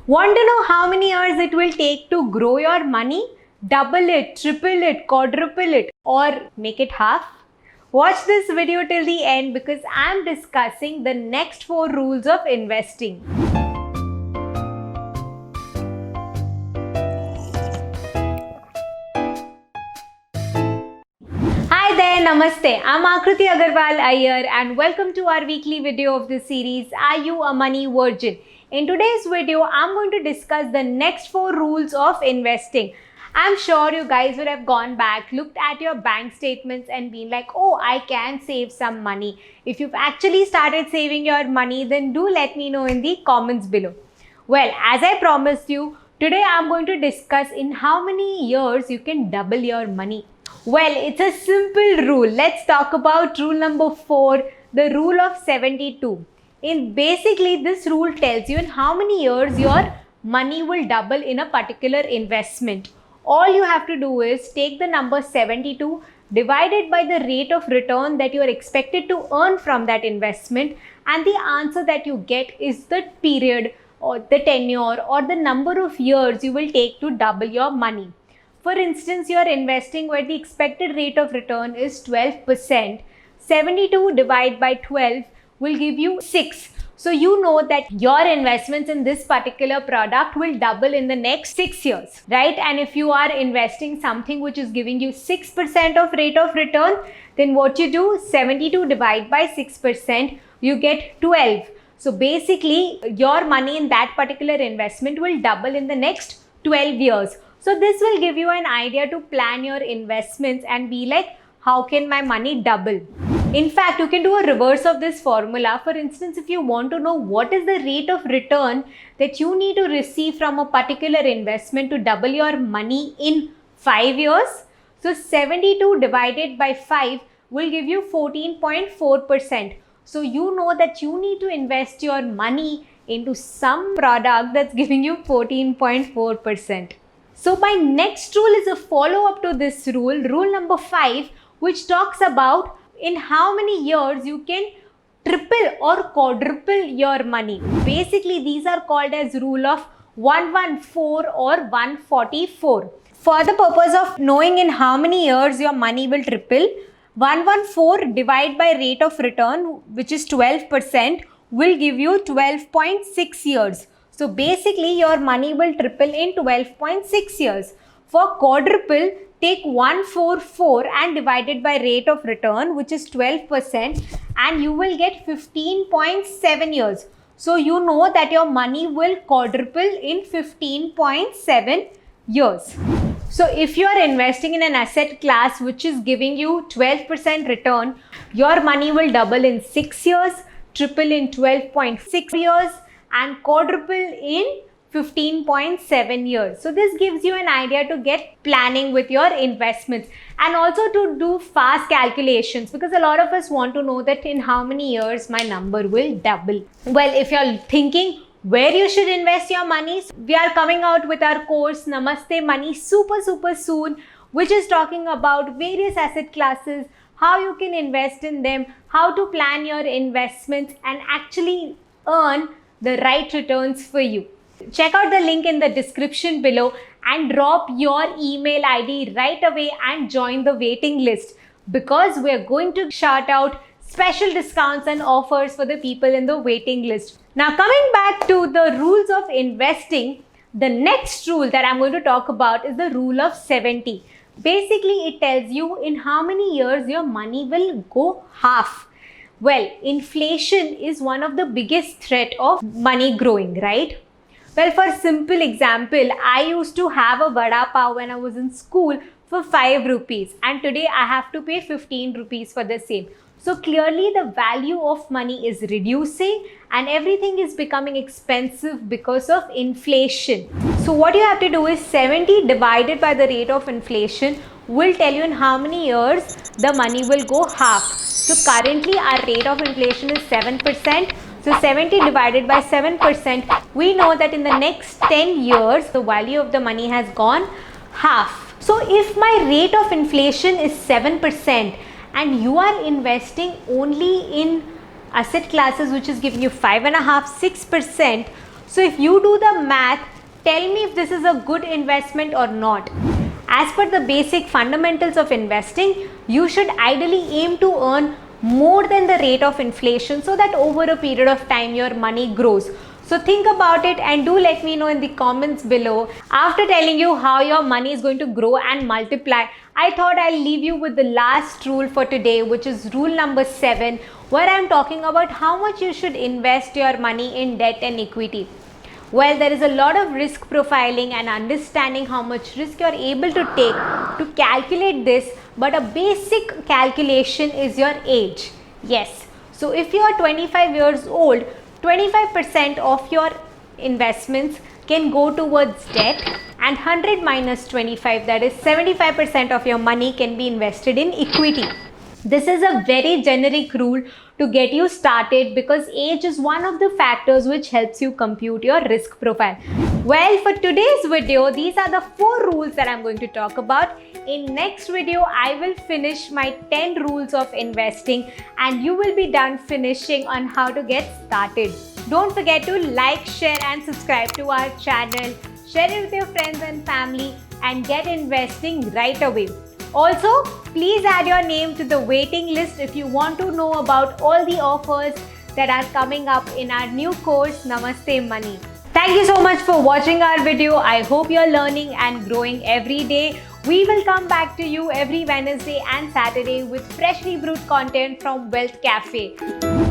Want to know how many years it will take to grow your money? Double it, triple it, quadruple it, or make it half? Watch this video till the end because I am discussing the next 4 rules of investing. Hi there, Namaste. I'm Akriti Agarwal Iyer and welcome to our weekly video of this series, Are You a Money Virgin? In today's video, I'm going to discuss the next 4 rules of investing. I'm sure you guys would have gone back, looked at your bank statements and been like, oh, I can save some money. If you've actually started saving your money, then do let me know in the comments below. Well, as I promised you, today I'm going to discuss in how many years you can double your money. Well, it's a simple rule. Let's talk about rule number 4, the rule of 72. Basically, this rule tells you in how many years your money will double in a particular investment. All you have to do is take the number 72 divided by the rate of return that you are expected to earn from that investment, and the answer that you get is the period or the tenure or the number of years you will take to double your money. For instance, you are investing where the expected rate of return is 12%. 72 divided by 12 will give you 6. So you know that your investments in this particular product will double in the next 6 years, right? And if you are investing something which is giving you 6% of rate of return, then what you do, 72 divided by 6%, you get 12. So basically, your money in that particular investment will double in the next 12 years. So this will give you an idea to plan your investments and be like, how can my money double? In fact, you can do a reverse of this formula. For instance, if you want to know what is the rate of return that you need to receive from a particular investment to double your money in 5 years, so 72 divided by 5 will give you 14.4%. So you know that you need to invest your money into some product that's giving you 14.4%. So my next rule is a follow-up to this rule, rule number 5, which talks about in how many years you can triple or quadruple your money. Basically, these are called as rule of 114 or 144. For the purpose of knowing in how many years your money will triple, 114 divided by rate of return, which is 12%, will give you 12.6 years. So basically, your money will triple in 12.6 years. For quadruple, take 144 and divide it by rate of return, which is 12%, and you will get 15.7 years. So you know that your money will quadruple in 15.7 years. So if you are investing in an asset class which is giving you 12% return, your money will double in 6 years, triple in 12.6 years, and quadruple in 15.7 years. So this gives you an idea to get planning with your investments and also to do fast calculations, because a lot of us want to know that in how many years my number will double. Well, if you're thinking where you should invest your money, we are coming out with our course Namaste Money super soon, which is talking about various asset classes, how you can invest in them, how to plan your investments and actually earn the right returns for you. Check out the link in the description below and drop your email ID right away and join the waiting list, because we're going to shout out special discounts and offers for the people in the waiting list. Now, coming back to the rules of investing, the next rule that I'm going to talk about is the rule of 70. Basically, it tells you in how many years your money will go half. Well, inflation is one of the biggest threat of money growing, right? Well, for simple example, I used to have a vada pav when I was in school for 5 rupees, and today I have to pay 15 rupees for the same. So clearly the value of money is reducing and everything is becoming expensive because of inflation. So what you have to do is 70 divided by the rate of inflation will tell you in how many years the money will go half. So currently our rate of inflation is 7%. So 70 divided by 7%, we know that in the next 10 years, the value of the money has gone half. So if my rate of inflation is 7% and you are investing only in asset classes which is giving you 5.5%, 6%, So if you do the math, tell me if this is a good investment or not. As per the basic fundamentals of investing, you should ideally aim to earn more than the rate of inflation so that over a period of time your money grows. So think about it and do let me know in the comments below. After telling you how your money is going to grow and multiply, I thought I'll leave you with the last rule for today, which is rule number 7, where I'm talking about how much you should invest your money in debt and equity. Well, there is a lot of risk profiling and understanding how much risk you're able to take to calculate this, but a basic calculation is your age. Yes, so if you are 25 years old, 25% of your investments can go towards debt, and 100 minus 25, that is 75% of your money, can be invested in equity. This is a very generic rule to get you started because age is one of the factors which helps you compute your risk profile. Well, for today's video, these are the 4 rules that I'm going to talk about. In next video, I will finish my 10 rules of investing and you will be done finishing on how to get started. Don't forget to like, share and subscribe to our channel. Share it with your friends and family and get investing right away. Also, please add your name to the waiting list if you want to know about all the offers that are coming up in our new course, Namaste Money. Thank you so much for watching our video. I hope you're learning and growing every day. We will come back to you every Wednesday and Saturday with freshly brewed content from Wealth Café.